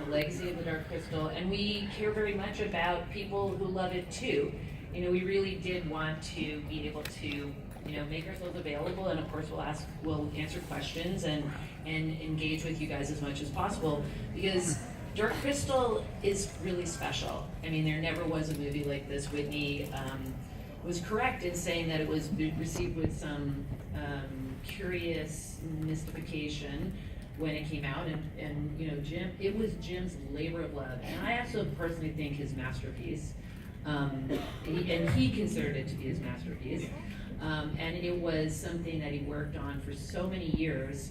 legacy of the Dark Crystal, and we care very much about people who love it too. You know, we really did want to be able to, you know, make ourselves available, and of course we'll answer questions and engage with you guys as much as possible, because Dark Crystal is really special. I mean, there never was a movie like this. Whitney was correct in saying that it was received with some curious mystification when it came out, and you know, it was Jim's labor of love, and I also personally think his masterpiece, and he considered it to be his masterpiece, and it was something that he worked on for so many years.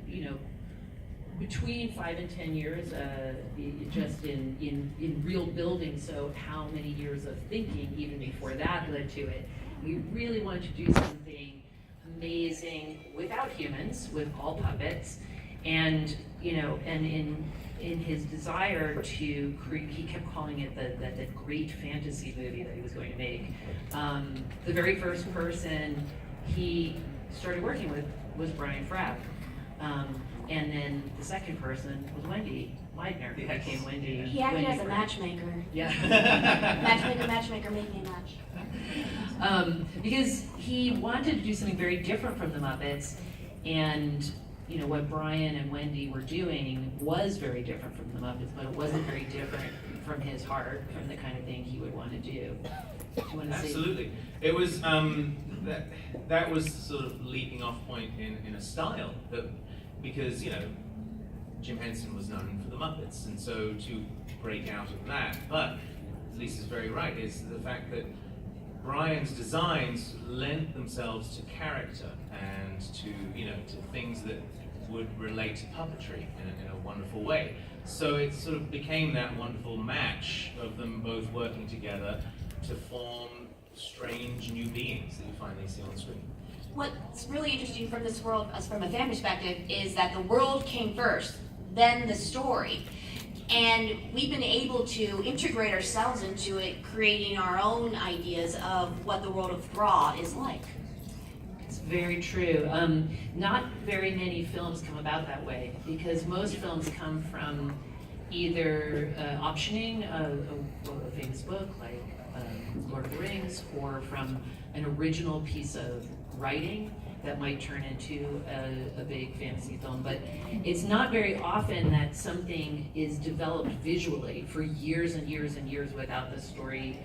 You know, between 5 and 10 years, just in real building. So how many years of thinking even before that led to it? We really wanted to do something amazing without humans, with all puppets, and you know, and in his desire to create, he kept calling it the great fantasy movie that he was going to make. The very first person he started working with was Brian Froud. And then the second person was Wendy Meidner, who became Wendy. He acted Wendy as a matchmaker. Yeah. matchmaker, make me a match. Because he wanted to do something very different from the Muppets, and you know, what Brian and Wendy were doing was very different from the Muppets, but it wasn't very different from his heart, from the kind of thing he would want to do. Do you want to Absolutely. It was that was sort of leaping off point in a style that, because you know, Jim Henson was known for the Muppets, and so to break out of that, but Lisa's very right, is the fact that Brian's designs lent themselves to character and to, you know, to things that would relate to puppetry in a wonderful way. So it sort of became that wonderful match of them both working together to form strange new beings that you finally see on screen. What's really interesting from this world, as from a fan perspective, is that the world came first, then the story. And we've been able to integrate ourselves into it, creating our own ideas of what the world of Froud is like. It's very true. Not very many films come about that way, because most films come from either optioning a famous book like Lord of the Rings, or from an original piece of writing that might turn into a big fantasy film. But it's not very often that something is developed visually for years and years and years without the story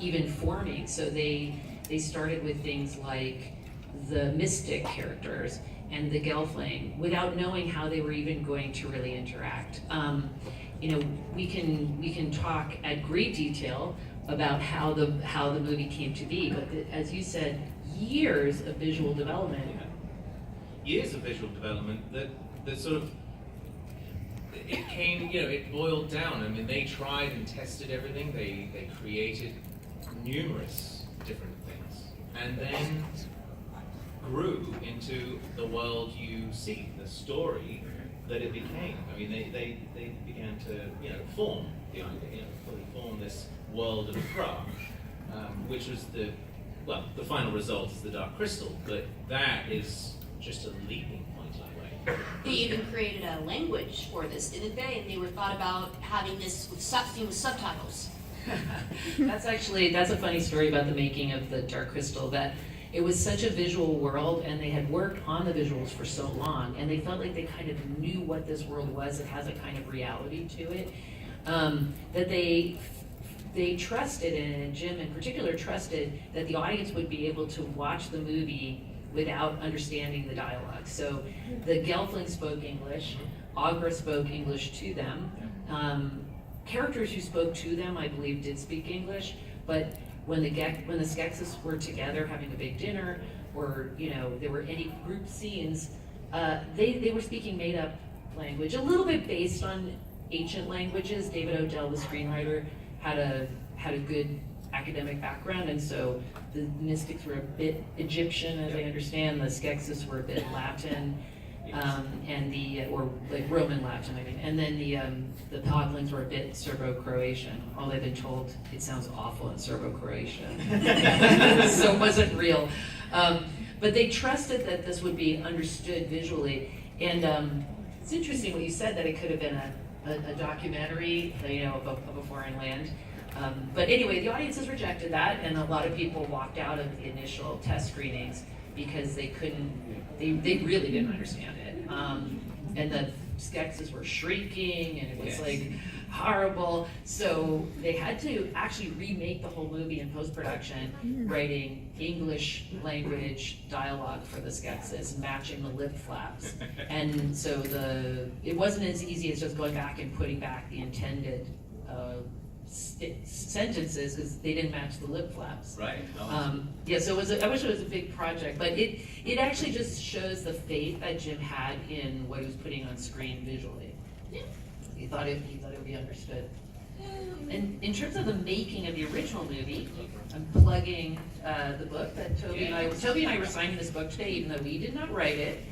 even forming. So they started with things like the mystic characters and the Gelfling without knowing how they were even going to really interact. You know, we can talk at great detail about how the movie came to be, but as you said, years of visual development. Years of visual development that sort of, it came, you know, it boiled down. I mean, they tried and tested everything. They created numerous different things, and then grew into the world you see, the story that it became. I mean, they began to, you know, form the idea, you know, fully form this world of Froud, which was the final result is the Dark Crystal, but that is just a leaping point in a way. They even created a language for this, didn't they? And they were thought about having this with subtitles. That's a funny story about the making of the Dark Crystal, that it was such a visual world, and they had worked on the visuals for so long, and they felt like they kind of knew what this world was. It has a kind of reality to it, that they trusted, and Jim in particular trusted, that the audience would be able to watch the movie without understanding the dialogue. So the Gelfling spoke English, Aughra spoke English to them. Characters who spoke to them, I believe, did speak English, but when the Skeksis were together having a big dinner, or you know, there were any group scenes, they were speaking made-up language, a little bit based on ancient languages. David Odell, the screenwriter, had a good academic background, and so the mystics were a bit Egyptian, as I understand. The Skeksis were a bit Latin, and or like Roman Latin, I mean. And then the Podlings were a bit Serbo-Croatian. All I've been told, it sounds awful in Serbo-Croatian, so it wasn't real. But they trusted that this would be understood visually, and it's interesting what you said, that it could have been a documentary, of a foreign land. But anyway, the audiences rejected that, and a lot of people walked out of the initial test screenings because they really didn't understand it. And the skeksis were shrieking, and it was like horrible. So they had to actually remake the whole movie in post-production, writing English language dialogue for the skeksis, matching the lip flaps. And so it wasn't as easy as just going back and putting back the intended sentences, because they didn't match the lip flaps. Right. Yeah, so I wish it was a big project, but it actually just shows the faith that Jim had in what he was putting on screen visually. He thought it would be understood. And in terms of the making of the original movie, I'm plugging the book that Tobey and I were signing this book today, even though we did not write it.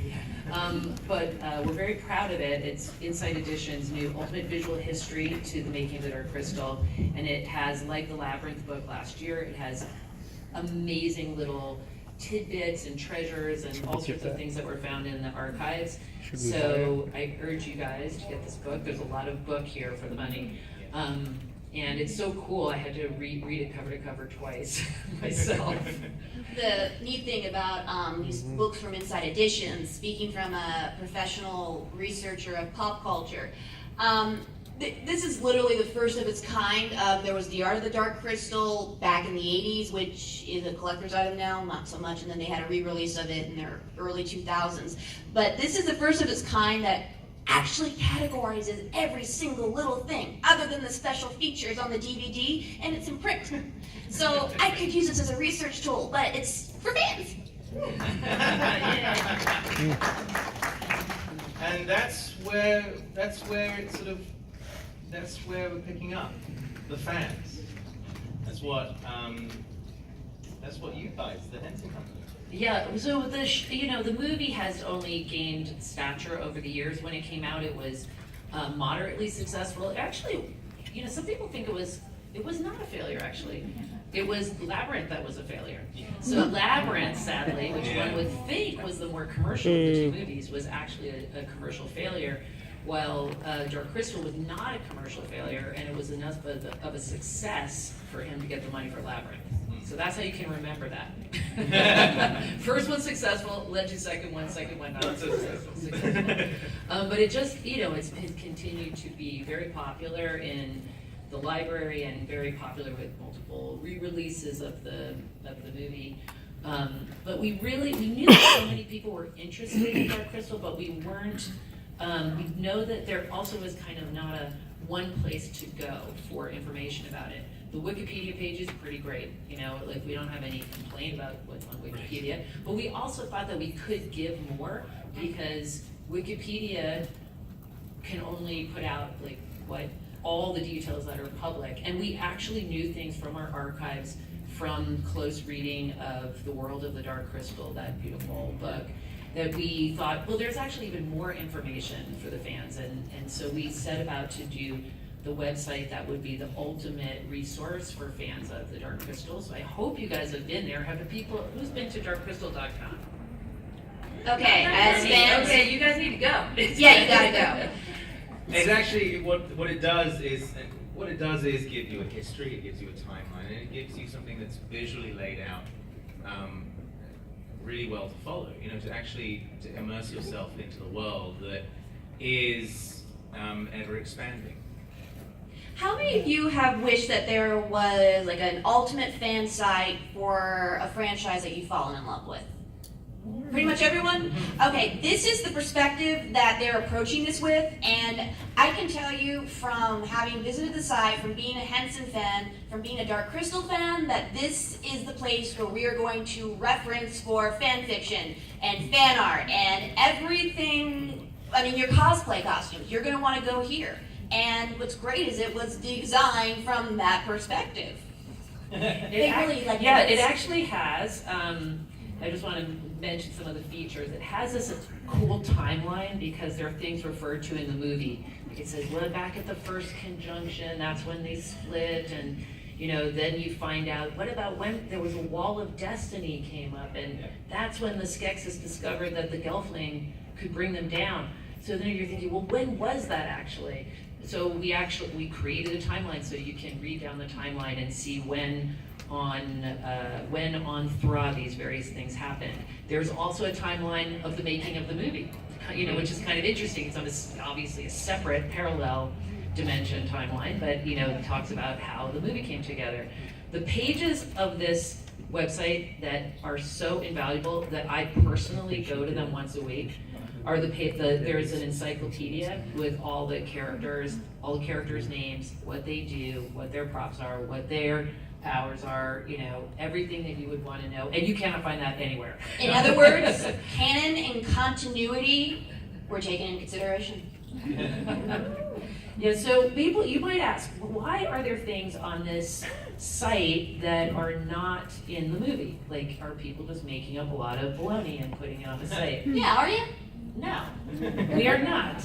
But we're very proud of it. It's Insight Edition's new Ultimate Visual History to the Making of the Dark Crystal, and it has, like the Labyrinth book last year, it has amazing little tidbits and treasures and all sorts of things that were found in the archives. So I urge you guys to get this book. There's a lot of book here for the money. And it's so cool, I had to read it cover to cover twice myself. The neat thing about these books from Inside Editions, speaking from a professional researcher of pop culture, this is literally the first of its kind. There was The Art of the Dark Crystal back in the 80s, which is a collector's item now, not so much, and then they had a re-release of it in their early 2000s. But this is the first of its kind that actually categorizes every single little thing, other than the special features on the DVD, and it's in print. So I could use this as a research tool, but it's for fans. And that's where it's sort of, that's where we're picking up the fans. That's what you guys, the Henson Company. Yeah, so the movie has only gained stature over the years. When it came out, it was moderately successful. Actually, some people think it was not a failure, actually. It was Labyrinth that was a failure. So Labyrinth, sadly, which one would think was the more commercial of the two movies, was actually a commercial failure, while Dark Crystal was not a commercial failure, and it was enough of a success for him to get the money for Labyrinth. So that's how you can remember that. First one successful, led to second one not successful. But it just, it's continued to be very popular in the library and very popular with multiple re-releases of the movie. But we knew that so many people were interested in Dark Crystal, but we weren't, we know that there also was kind of not a one place to go for information about it. The Wikipedia page is pretty great, we don't have any complaint about what's on Wikipedia, but we also thought that we could give more, because Wikipedia can only put out all the details that are public, and we actually knew things from our archives from close reading of The World of the Dark Crystal, that beautiful book, that we thought, well, there's actually even more information for the fans, and so we set about to do the website that would be the ultimate resource for fans of the Dark Crystal. So I hope you guys have been there. Who's been to darkcrystal.com? Okay, as fans. Okay, you guys need to go. Yeah, you gotta go. It's actually what it does is give you a history, it gives you a timeline, and it gives you something that's visually laid out really well to follow. To immerse yourself into the world that is ever expanding. How many of you have wished that there was an ultimate fan site for a franchise that you've fallen in love with? Pretty much everyone? Okay, this is the perspective that they're approaching this with, and I can tell you from having visited the site, from being a Henson fan, from being a Dark Crystal fan, that this is the place where we are going to reference for fan fiction and fan art and everything. Your cosplay costumes, you're going to want to go here. And what's great is it was designed from that perspective. It actually has. I just want to mention some of the features. It has this cool timeline because there are things referred to in the movie. It says, well, back at the first conjunction, that's when they split, and then you find out, what about when there was a wall of destiny came up, and that's when the Skeksis discovered that the Gelfling could bring them down. So then you're thinking, well, when was that actually? So we created a timeline so you can read down the timeline and see when on Froud these various things happened. There's also a timeline of the making of the movie, which is kind of interesting. It's obviously a separate parallel dimension timeline, but it talks about how the movie came together. The pages of this website that are so invaluable that I personally go to them once a week are there's an encyclopedia with all the characters' names, what they do, what their props are, what their powers are, everything that you would want to know, and you cannot find that anywhere. In other words, canon and continuity were taken into consideration. Yeah, so people, you might ask, why are there things on this site that are not in the movie? Like, are people just making up a lot of baloney and putting it on the site? Yeah, are you? No, we are not,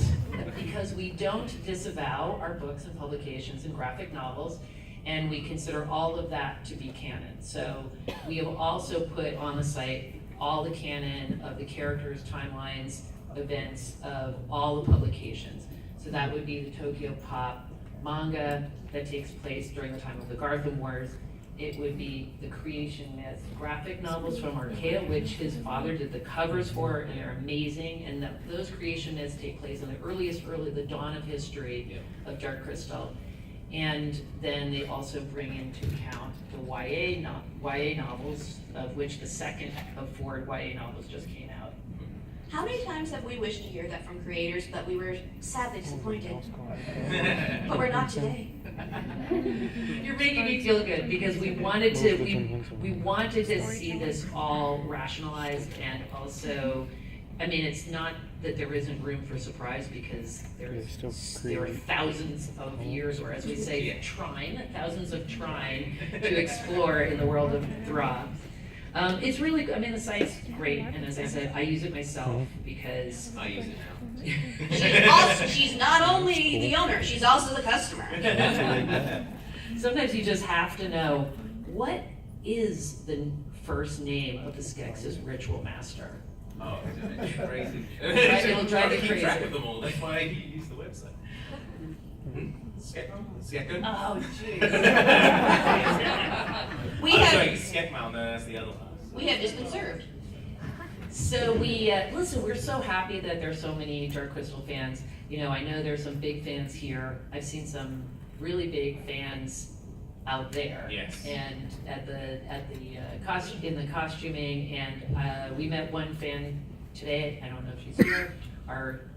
because we don't disavow our books and publications and graphic novels, and we consider all of that to be canon. So we have also put on the site all the canon of the characters, timelines, events of all the publications. So that would be the Tokyo Pop manga that takes place during the time of the Gartham Wars. It would be the Creation Myths graphic novels from Archaea, which his father did the covers for, and they're amazing. And those Creation Myths take place in the dawn of history of Dark Crystal. And then they also bring into account the YA novels, of which the second of 4 YA novels just came out. How many times have we wished to hear that from creators, but we were sadly disappointed? But we're not today. You're making me feel good, because we wanted to see this all rationalized, and also, it's not that there isn't room for surprise, because there are thousands of years, or as we say, thousands of trine to explore in the world of Froud. It's really good. The site's great, and as I said, I use it myself because I use it now. She's not only the owner, she's also the customer. Sometimes you just have to know, what is the first name of the Skeksis ritual master? Oh, it's crazy. It'll drive you keep crazy. track of them all. That's why you use the website. Skekko? Oh, jeez. Skekmal, no, that's the other one. We have just been served. So we're so happy that there's so many Dark Crystal fans. I know there's some big fans here. I've seen some really big fans out there. Yes. And in the costuming, and we met one fan today. I don't know if she's here.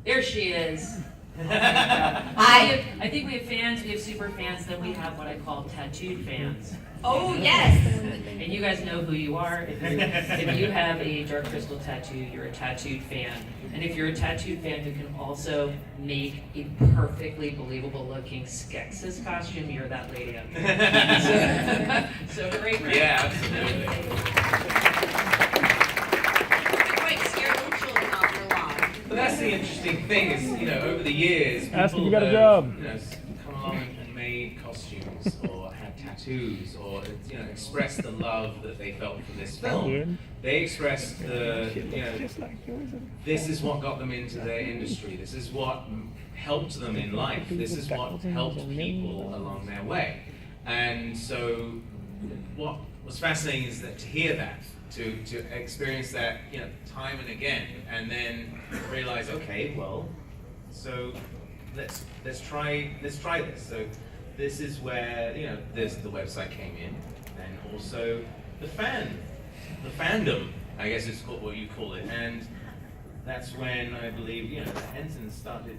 There she is. Hi. I think we have fans, we have super fans, then we have what I call tattooed fans. Oh, yes. And you guys know who you are. If you have a Dark Crystal tattoo, you're a tattooed fan. And if you're a tattooed fan who can also make a perfectly believable looking Skeksis costume, you're that lady up there. So great. Yeah, absolutely. Quite scared little children off their lawn. But that's the interesting thing is, over the years, people Ask if you got a job. Come along and made costumes or had tattoos or expressed the love that they felt for this film. They expressed this is what got them into their industry. This is what helped them in life. This is what helped people along their way. And so, what was fascinating is that to hear that, to experience that, time and again, and then realize, okay, well, so let's try this. So this is where the website came in, and also the fandom, I guess is what you call it, and that's when I believe Henson started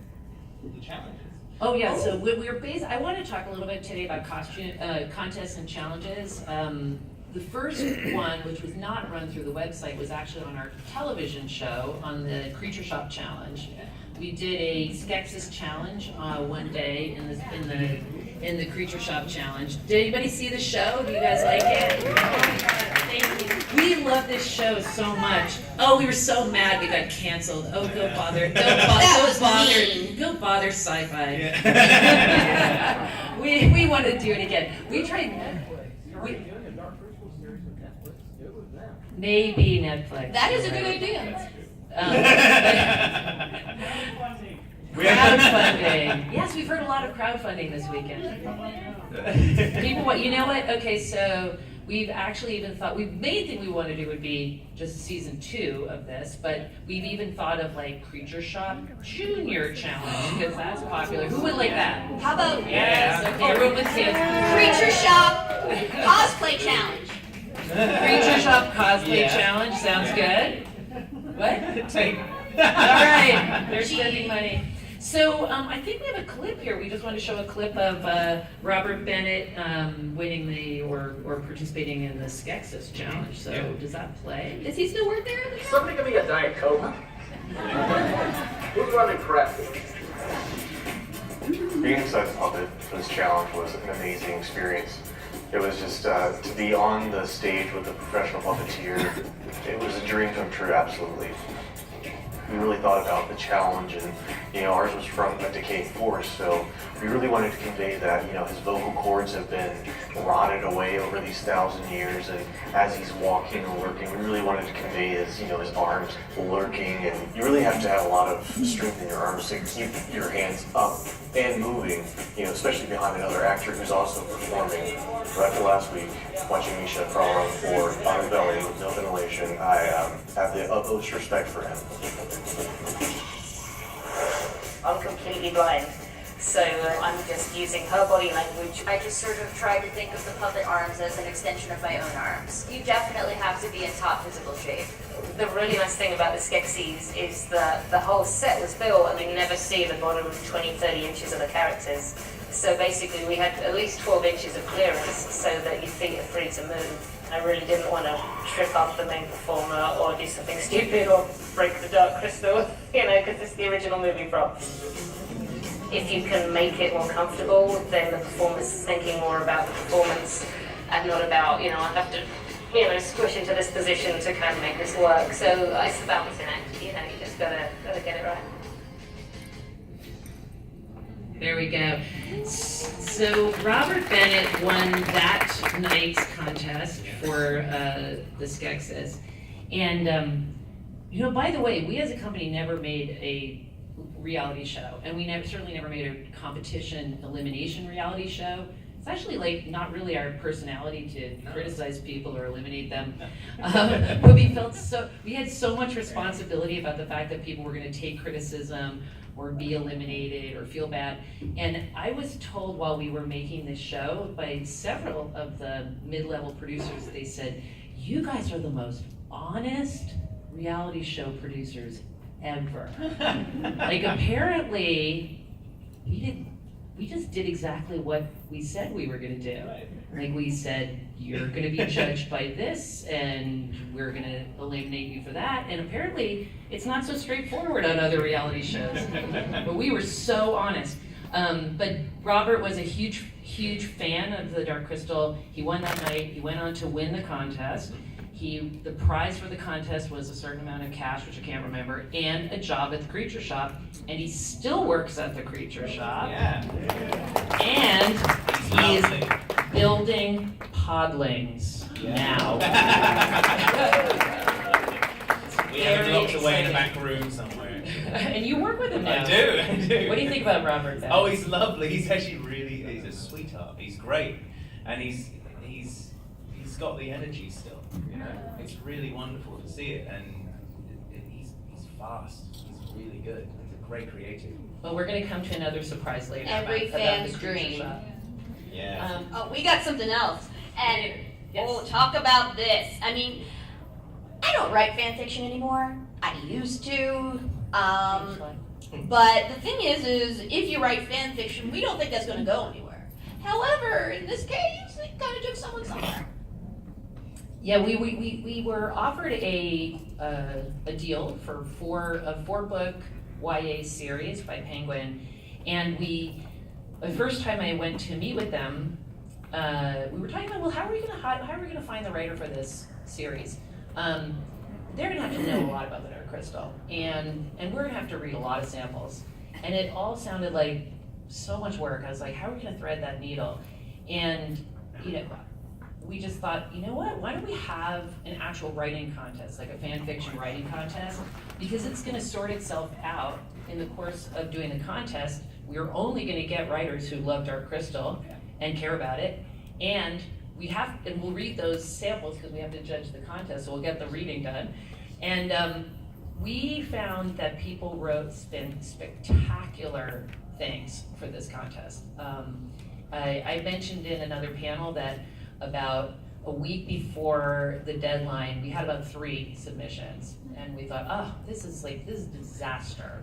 the challenges. Oh yeah, so we're based. I want to talk a little bit today about costume contests and challenges. The first one, which was not run through the website, was actually on our television show on the Creature Shop Challenge. We did a Skeksis challenge one day in the Creature Shop Challenge. Did anybody see the show? Do you guys like it? Thank you. We love this show so much. Oh, we were so mad we got canceled. Oh, go bother Sci-Fi. Yeah. We want to do it again. We tried. Maybe Netflix. That is a good idea. Crowdfunding. Yes, we've heard a lot of crowdfunding this weekend. People want, you know what? Okay, so we've actually even thought, the main thing we want to do would be just season 2 of this, but we've even thought of like Creature Shop Junior Challenge, because that's popular. Who would like that? How about Yes, okay, everyone with you. Creature Shop Cosplay Challenge? Creature Shop Cosplay Challenge, sounds good. What? All right, they're spending money. So I think we have a clip here. We just want to show a clip of Robert Bennett winning or participating in the Skeksis challenge. So does that play? Does he still work there? Somebody give me a Diet Coke. Who's running prep? Being inside the puppet for this challenge was an amazing experience. It was just to be on the stage with a professional puppeteer. It was a dream come true, absolutely. We really thought about the challenge, and ours was from a decaying force, so we really wanted to convey that his vocal cords have been rotted away over these 1,000 years, and as he's walking and lurking, we really wanted to convey his arms lurking, and you really have to have a lot of strength in your arms to keep your hands up and moving, especially behind another actor who's also performing. So after last week, watching Misha crawl around the floor on his belly with no ventilation, I have the utmost respect for him. I'm completely blind, so I'm just using her body language. I just sort of try to think of the puppet arms as an extension of my own arms. You definitely have to be in top physical shape. The really nice thing about the Skeksis is that the whole set was built and we never see the bottom 20-30 inches of the characters. So basically we had at least 12 inches of clearance so that your feet are free to move. I really didn't want to trip up the main performer or do something stupid or break the Dark Crystal, because it's the original movie prop. If you can make it more comfortable, then the performer's thinking more about the performance and not about, I have to, squish into this position to kind of make this work. So it's a balancing act, you just gotta get it right. There we go. So Robert Bennett won that night's contest for the Skeksis. And, by the way, we as a company never made a reality show. And we certainly never made a competition elimination reality show. It's actually not really our personality to criticize people or eliminate them. But we had so much responsibility about the fact that people were going to take criticism or be eliminated or feel bad. And I was told while we were making this show by several of the mid-level producers, they said, you guys are the most honest reality show producers ever. Apparently, we just did exactly what we said we were gonna do. We said, you're gonna be judged by this, and we're gonna eliminate you for that. And apparently, it's not so straightforward on other reality shows. But we were so honest. But Robert was a huge fan of the Dark Crystal. He won that night. He went on to win the contest. The prize for the contest was a certain amount of cash, which I can't remember, and a job at the Creature Shop. And he still works at the Creature Shop. Yeah. And he is building podlings now. We have him locked away in a back room somewhere. And you work with him now. I do. What do you think about Robert? Oh, he's lovely. He's actually he's a sweetheart. He's great, and he's got the energy still. It's really wonderful to see it, and he's fast. He's really good. He's a great creative. Well, we're going to come to another surprise later. Every about fan's the Creature dream. Shop. Yeah. We got something else. And Yes. talk about this. I mean, I don't write fan fiction anymore. I used to. But the thing is if you write fan fiction, we don't think that's going to go anywhere. However, in this case, it kind of took someone somewhere. Yeah, we were offered a deal for a 4-book YA series by Penguin, and the first time I went to meet with them, we were talking about, well, how are we gonna find the writer for this series? They're gonna have to know a lot about the Dark Crystal, and we're gonna have to read a lot of samples, and it all sounded like so much work. I was like, how are we gonna thread that needle? And we just thought, you know what, why don't we have an actual writing contest, like a fan fiction writing contest, because it's gonna sort itself out in the course of doing the contest. We're only gonna get writers who love Dark Crystal and care about it, and we'll read those samples because we have to judge the contest, so we'll get the reading done. And we found that people wrote spectacular things for this contest. I mentioned in another panel that about a week before the deadline, we had about 3 submissions, and we thought, oh, this is a disaster.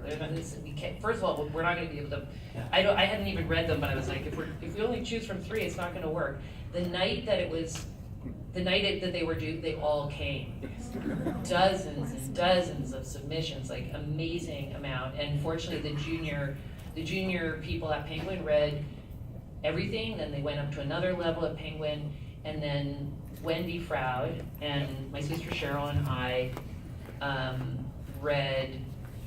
First of all, we're not going to be able to. I hadn't even read them, but I was like, if we only choose from 3, it's not going to work. The night that they were due, they all came. Dozens and dozens of submissions, like amazing amount. And fortunately, the junior people at Penguin read everything. Then they went up to another level at Penguin, and then Wendy Froud and my sister Cheryl and I read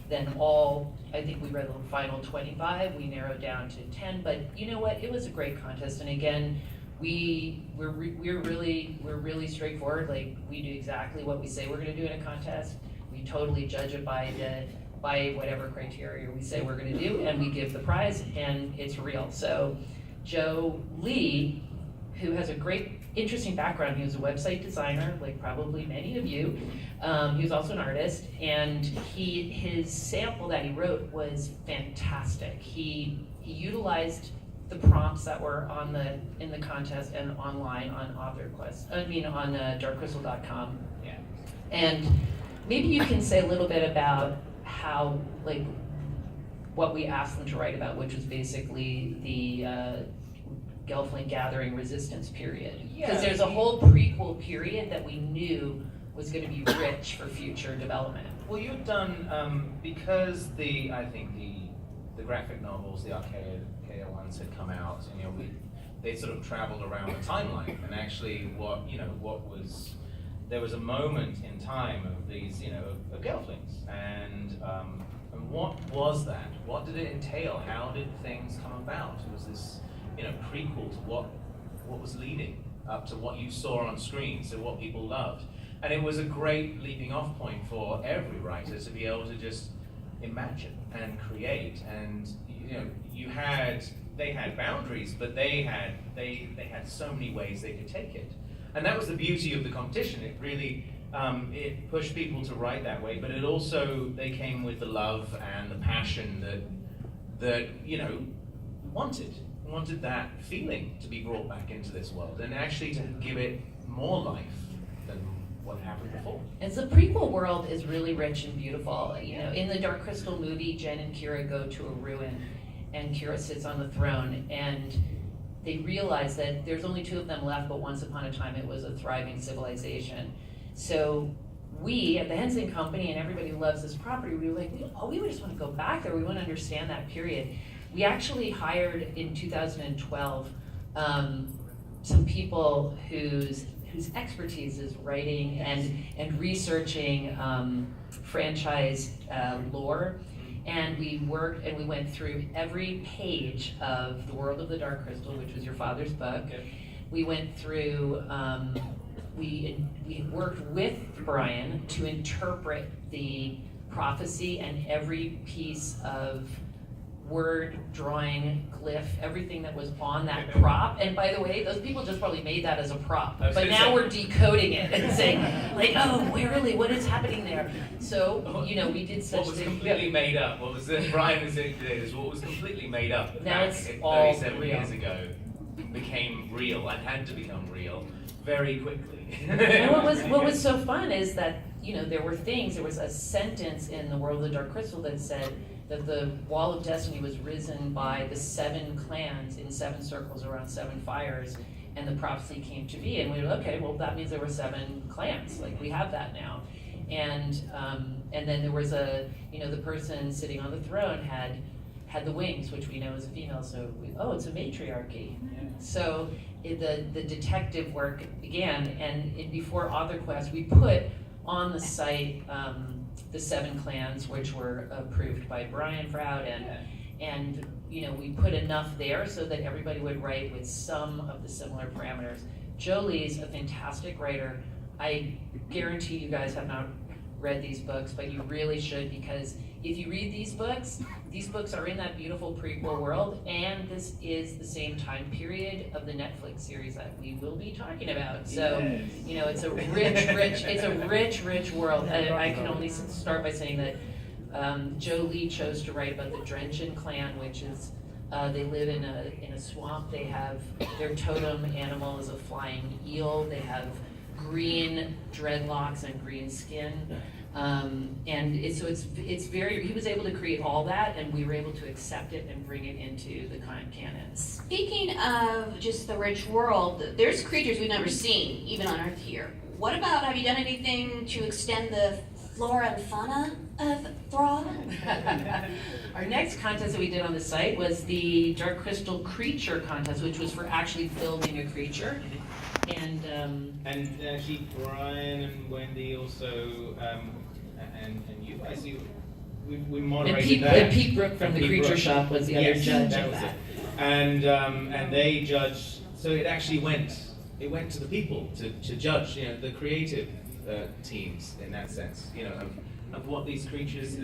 then all. I think we read the final 25. We narrowed down to 10. But you know what? It was a great contest. And again, we're really straightforward. Like, we do exactly what we say we're going to do in a contest. We totally judge it by whatever criteria we say we're going to do, and we give the prize, and it's real. So Joe Lee, who has a great, interesting background, he was a website designer, like probably many of you. He was also an artist, and his sample that he wrote was fantastic. He utilized the prompts that were in the contest and online on on darkcrystal.com. Yeah. And maybe you can say a little bit about how, like, what we asked them to write about, which was basically the Gelfling Gathering Resistance period. Because there's a whole prequel period that we knew was going to be rich for future development. Well, you've done, because I think the graphic novels, the Archaea ones had come out, and they sort of traveled around the timeline, and actually there was a moment in time of these, of Gelflings, and what was that? What did it entail? How did things come about? It was this, prequel to what was leading up to what you saw on screen, so what people loved. And it was a great leaping off point for every writer to be able to just imagine and create. And they had boundaries, but they had so many ways they could take it. And that was the beauty of the competition. It really it pushed people to write that way, but it also, they came with the love and the passion that wanted that feeling to be brought back into this world, and actually to give it more life than what happened before. And the prequel world is really rich and beautiful. In the Dark Crystal movie, Jen and Kira go to a ruin, and Kira sits on the throne, and they realize that there's only 2 of them left, but once upon a time it was a thriving civilization. So we at the Henson Company, and everybody who loves this property, we were like, we just want to go back there. We want to understand that period. We actually hired in 2012 some people whose expertise is writing and researching franchise lore. And we worked and we went through every page of The World of the Dark Crystal, which was your father's book. Okay. We went through, we worked with Brian to interpret the prophecy and every piece of word, drawing, glyph, everything that was on that prop. And by the way, those people just probably made that as a prop. But now we're decoding it and saying, like, oh, really, what is happening there? So, we did such What was things. completely made up, what was it? Brian was saying today, is what was completely made up Now back it's 37 real. years ago became real and had to become real very quickly. And what was so fun is that, there was a sentence in The World of the Dark Crystal that said that the Wall of Destiny was risen by the 7 clans in 7 circles around 7 fires, and the prophecy came to be. And we were, okay, well, that means there were 7 clans. Like, we have that now. And then there was the person sitting on the throne had the wings, which we know is a female, so it's a matriarchy. Yeah. So the detective work began, and before Author Quest, we put on the site the 7 clans, which were approved by Brian Froud, and we put enough there so that everybody would write with some of the similar parameters. Jolie's a fantastic writer. I guarantee you guys have not read these books, but you really should, because if you read these books are in that beautiful prequel world, and this is the same time period of the Netflix series that we will be talking about. So, you know, it's a rich world. I can only start by saying that Jolie chose to write about the Drenchen clan, which is they live in a swamp. They have their totem animal is a flying eel. They have green dreadlocks and green skin. So it's very, he was able to create all that, and we were able to accept it and bring it into the canon. Speaking of just the rich world, there's creatures we've never seen, even on Earth here. What about, have you done anything to extend the flora and fauna of Froud? Our next contest that we did on the site was the Dark Crystal Creature Contest, which was for actually building a creature. And actually Brian and Wendy also, and you guys, we moderated that. And Pete Brook from the Pete Creature Brook. Shop was the other judge that of was that. it. And they judged, so it actually went to the people to judge, you know, the creative teams in that sense, you know, of what these creatures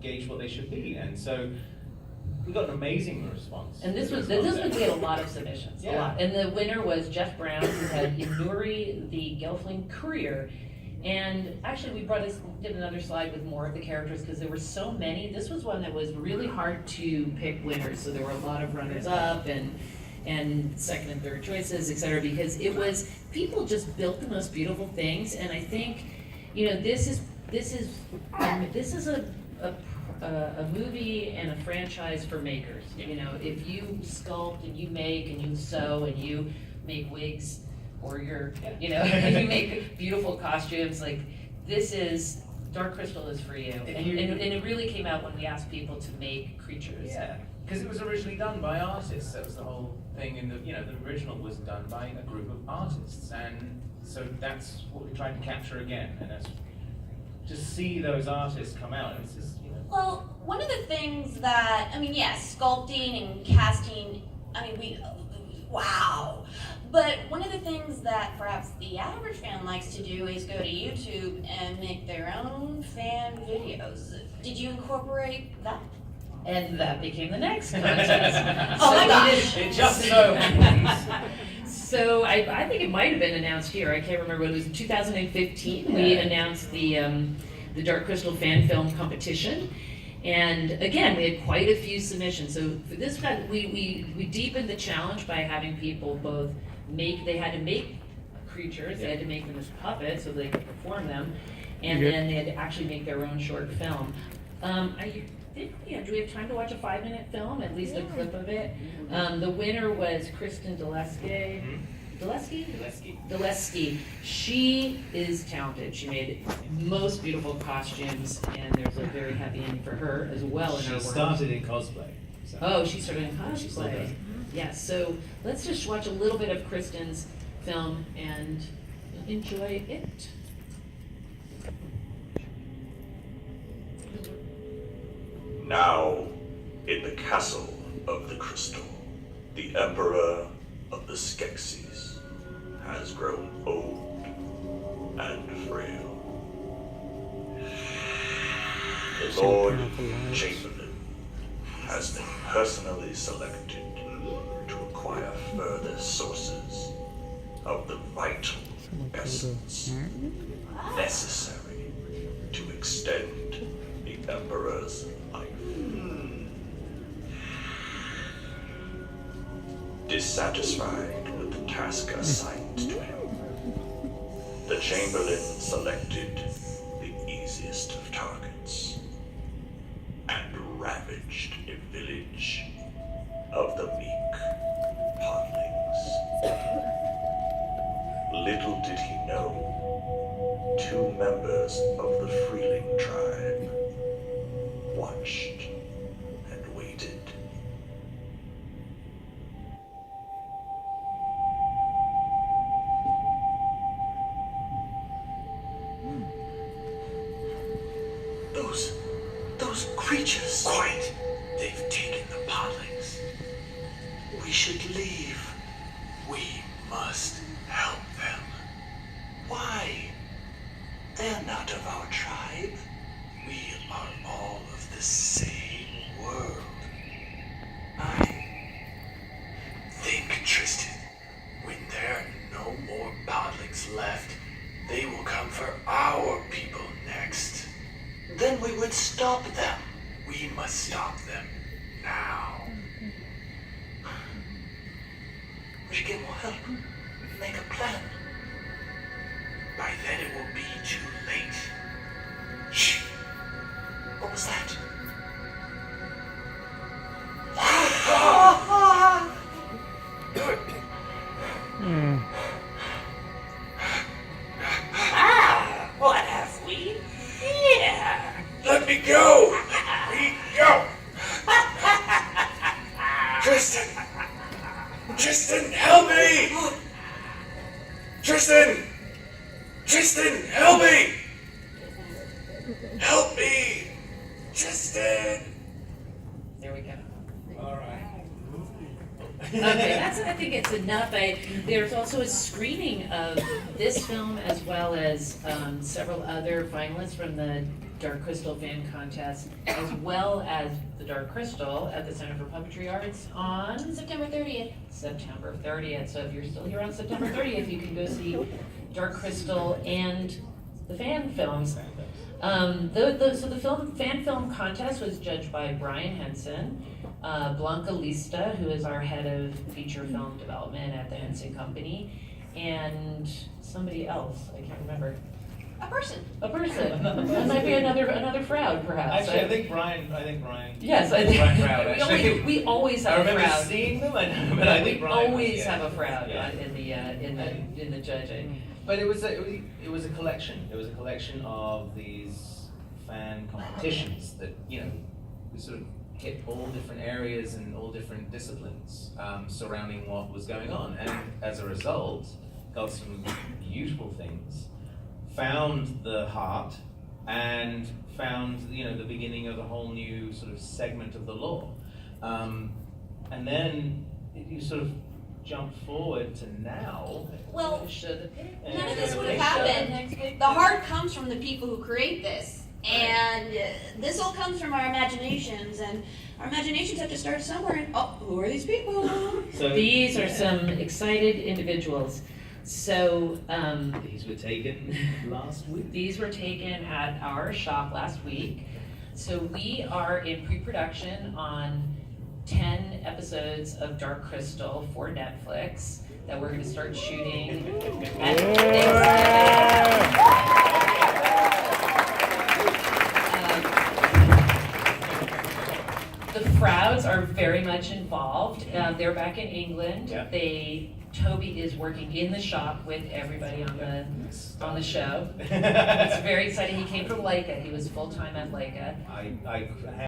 gauge what they should be. And so we got an amazing response. And this was we had a lot of submissions, a Yeah. lot. And the winner was Jeff Brown, who had Inuri the Gelfling Courier. And actually, we did another slide with more of the characters because there were so many. This was one that was really hard to pick winners, so there were a lot of runners-up and second and third choices, et cetera, because it was, people just built the most beautiful things. And I think, you know, this is a movie and a franchise for makers. You know, if you sculpt and you make and you sew and you make wigs, or you make beautiful costumes, like this is, Dark Crystal is for you. And it really came out when we asked people to make creatures. Yeah, because it was originally done by artists. That was the whole thing. And the original was done by a group of artists, and so that's what we tried to capture again. And that's just see those artists come out. And it's just, you know. Well, one of the things that, I mean, yes, sculpting and casting, I mean, wow. But one of the things that perhaps the average fan likes to do is go to YouTube and make their own fan videos. Did you incorporate that? And that became the next contest. Oh my gosh. It just so happens. So I think it might have been announced here. I can't remember. It was in 2015. We announced the Dark Crystal fan film competition. And again, we had quite a few submissions. So for this one, we deepened the challenge by having people both they had to make creatures, they had to make them as puppets so they could perform them, and then they had to actually make their own short film. Do we have time to watch a 5-minute film, at least a clip of it? The winner was Kristen Dulesky. She is talented. She made most beautiful costumes, and there's a very happy ending for her as well in her work. She started in cosplay. So. Oh, she started in She still cosplay. does. Yes, so let's just watch a little bit of Kristen's film and enjoy it. Now, in the castle of the crystal, the Emperor of the Skeksis has grown old and frail. The Lord Chamberlain has been personally selected to acquire further sources of the vital essence necessary to extend the Emperor's life. Dissatisfied with the task assigned to him, the Chamberlain selected the easiest of targets and ravaged a village of the meek podlings. Little did he know, 2 members of the Freeling tribe watched and waited. Those creatures. Quiet. They've taken the podlings. We should leave. We must. must help them. Why? They're not of our tribe. We are all of the same world. I think, Tristan, when there are no more podlings left, they will come for our people next. Then we would stop them. We must stop them now. We should get more help. Make a plan. By then it will be too late. Shh. What was that? What have we here? Let me go! Let me go! Tristan! Tristan, help me! Tristan! Tristan, help me! Help me! Tristan! There we go. All right. Okay, I think it's enough. There's also a screening of this film as well as several other finalists from the Dark Crystal Fan Contest, as well as the Dark Crystal at the Center for Puppetry Arts on September 30th. September 30th. So if you're still here on September 30th, you can go see Dark Crystal and the fan films. So the fan film contest was judged by Brian Henson, Blanca Lista, who is our head of feature film development at the Henson Company, and somebody else, I can't remember. A person. A person. That might be another Froud, perhaps. Actually, I think Brian. Yes, I think Brian Froud, actually. we always I have a remember Froud. seeing them, but I think We Brian. always have a Froud Yeah. in the judging. But it was a collection. It was a collection of these fan competitions that we sort of hit all different areas and all different disciplines surrounding what was going on, and as a result, got some beautiful things. Found the heart, and found the beginning of a whole new sort of segment of the law, and then you sort of jump forward to now. Well, Show the pic. none of this would Next have show. happened. The heart comes from the people who create this. And this all comes from our imaginations. And our imaginations have to start somewhere. And, who are these people? So These are some excited individuals. So these were taken last week. these were taken at our shop last week. So we are in pre-production on 10 episodes of Dark Crystal for Netflix that we're going to start shooting at Thanksgiving. The Frouds are very much involved. They're back in England. Yeah. Tobey is working in the shop with everybody on the show. It's very exciting. He came from Leica. He was full-time at Leica. I